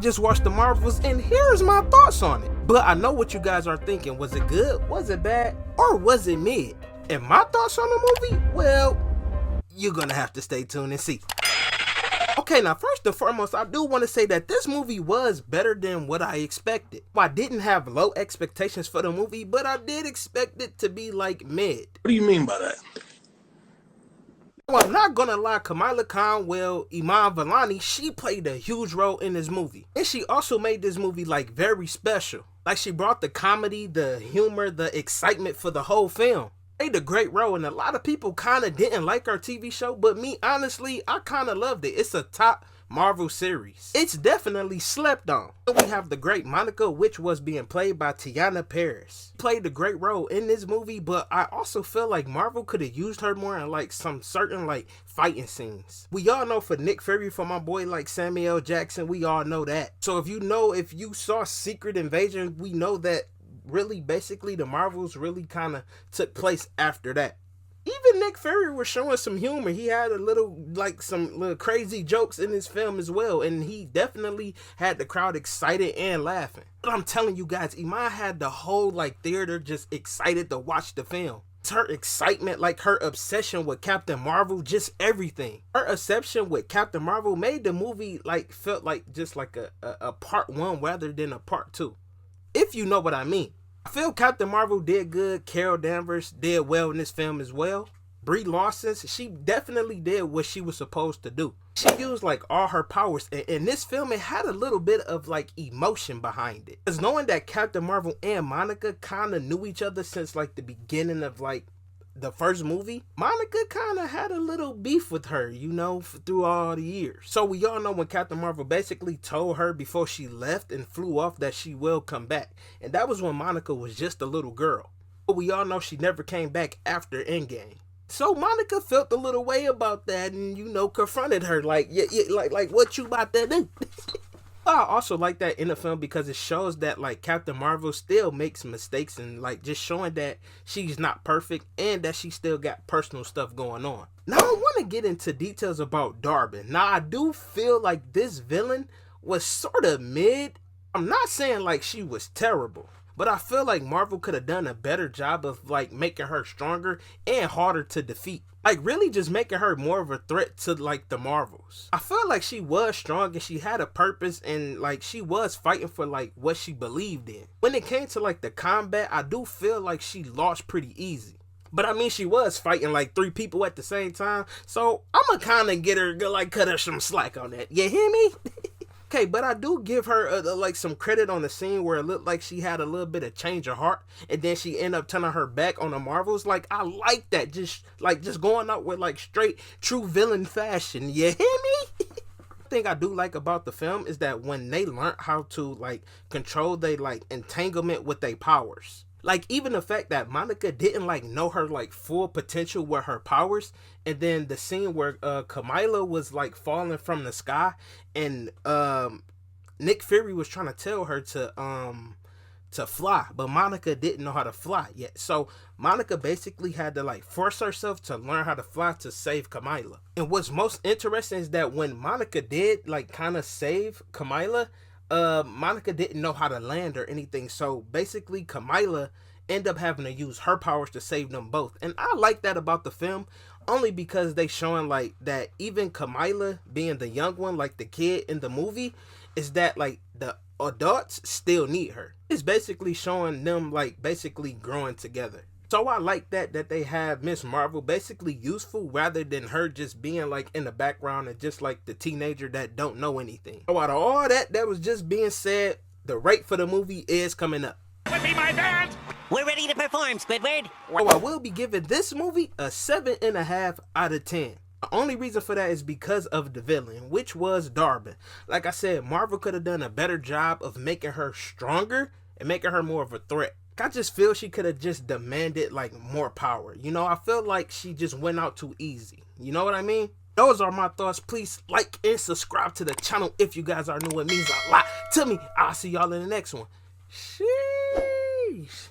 just watched the Marvels and here's my thoughts on it. But I know what you guys are thinking. Was it good? Was it bad? Or was it mid? And my thoughts on the movie? Well, you're gonna have to stay tuned and see. Okay, now first and foremost, I do want to say that this movie was better than what I expected. I didn't have low expectations for the movie, but I did expect it to be like mid. What do you mean by that? Well, I'm not gonna lie, Kamala Khan, Iman Vellani, she played a huge role in this movie. And she also made this movie like very special. Like she brought the comedy, the humor, the excitement for the whole film. Played a great role, and a lot of people kind of didn't like our TV show, but me, honestly, I kind of loved it. It's a top Marvel series. It's definitely slept on. We have the great Monica, which was being played by Teyonah Parris. Played a great role in this movie, but I also feel like Marvel could have used her more in like some certain like fighting scenes. We all know for Nick Fury, for my boy like Samuel Jackson, we all know that. So if you saw Secret Invasion, we know that really basically the Marvels really kind of took place after that. Even Nick Fury was showing some humor. He had some little crazy jokes in his film as well, and he definitely had the crowd excited and laughing. But I'm telling you guys, Iman had the whole like theater just excited to watch the film. It's her excitement, like her obsession with Captain Marvel, just everything. Her obsession with Captain Marvel made the movie like felt like just like a part one rather than a part two, if you know what I mean. I feel Captain Marvel did good. Carol Danvers did well in this film as well. Brie Larson, she definitely did what she was supposed to do. She used like all her powers, and in this film it had a little bit of like emotion behind it. Because knowing that Captain Marvel and Monica kind of knew each other since like the beginning of like the first movie, Monica kind of had a little beef with her, you know, through all the years. So we all know when Captain Marvel basically told her before she left and flew off that she will come back. And that was when Monica was just a little girl. But we all know she never came back after Endgame. So Monica felt a little way about that and, you know, confronted her like, like what you about to do? I also like that in the film because it shows that like Captain Marvel still makes mistakes and like just showing that she's not perfect and that she still got personal stuff going on. Now I want to get into details about Darby. Now I do feel like this villain was sort of mid. I'm not saying like she was terrible, but I feel like Marvel could have done a better job of like making her stronger and harder to defeat. Like really just making her more of a threat to like the Marvels. I feel like she was strong and she had a purpose and like she was fighting for like what she believed in. When it came to like the combat, I do feel like she lost pretty easy. But I mean, she was fighting like 3 people at the same time. So I'ma kind of get her, like cut her some slack on that. You hear me? Okay, but I do give her like some credit on the scene where it looked like she had a little bit of change of heart, and then she ended up turning her back on the Marvels. Like I like that, just going out with like straight true villain fashion. You hear me? Thing I do like about the film is that when they learned how to like control their like entanglement with their powers. Like even the fact that Monica didn't like know her like full potential with her powers, and then the scene where Kamala was like falling from the sky, and Nick Fury was trying to tell her to fly, but Monica didn't know how to fly yet. So Monica basically had to like force herself to learn how to fly to save Kamala. And what's most interesting is that when Monica did like kind of save Kamala, Monica didn't know how to land or anything, so basically Kamala ended up having to use her powers to save them both. And I like that about the film, only because they showing like that even Kamala being the young one, like the kid in the movie, is that like the adults still need her. It's basically showing them like basically growing together. So I like that they have Miss Marvel basically useful rather than her just being like in the background and just like the teenager that don't know anything. So out of all that was just being said, the rate for the movie is coming up. With me, my band! We're ready to perform, Squidward. So I will be giving this movie a 7.5 out of 10. The only reason for that is because of the villain, which was Darby. Like I said, Marvel could have done a better job of making her stronger and making her more of a threat. I just feel she could have just demanded like more power. You know, I feel like she just went out too easy. You know what I mean? Those are my thoughts. Please like and subscribe to the channel if you guys are new. It means a lot to me. I'll see y'all in the next one. Sheesh.